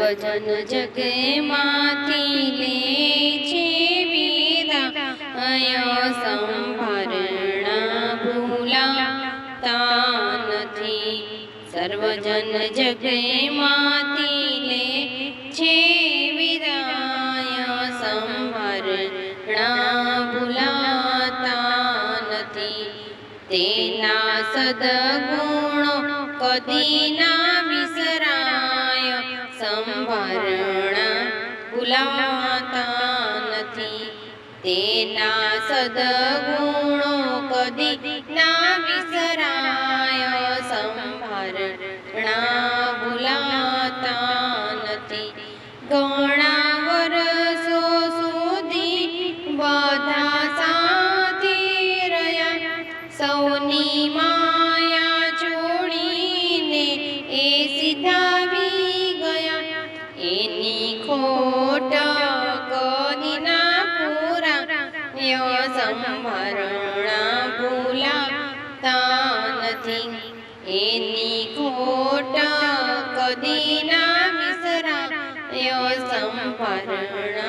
સર્વજન જગમાંથી લે છે વિદાય, સંભારણા ભૂલાતા નથી. સર્વજન જગમાંથી લે છે વિદાય, સંભારણા ભૂલાતા નથી. તેના સદગુણો કદી ના વિસરાય, સંભારણા ભૂલાતા નથી. તેના સદગુણો કદી ના વિસરાય, સંભારણા ભૂલાતા નથી. ઘણા વર્ષો સુધી બધા સાથે રહ્યા, સૌની માયા છોડીને એ સીધાવી ગયા. એની ખોટ કદી ના પૂરાય, સંભારણા ભૂલાતા નથી. એની ખોટ કદી ના વિસરાય, સંભારણા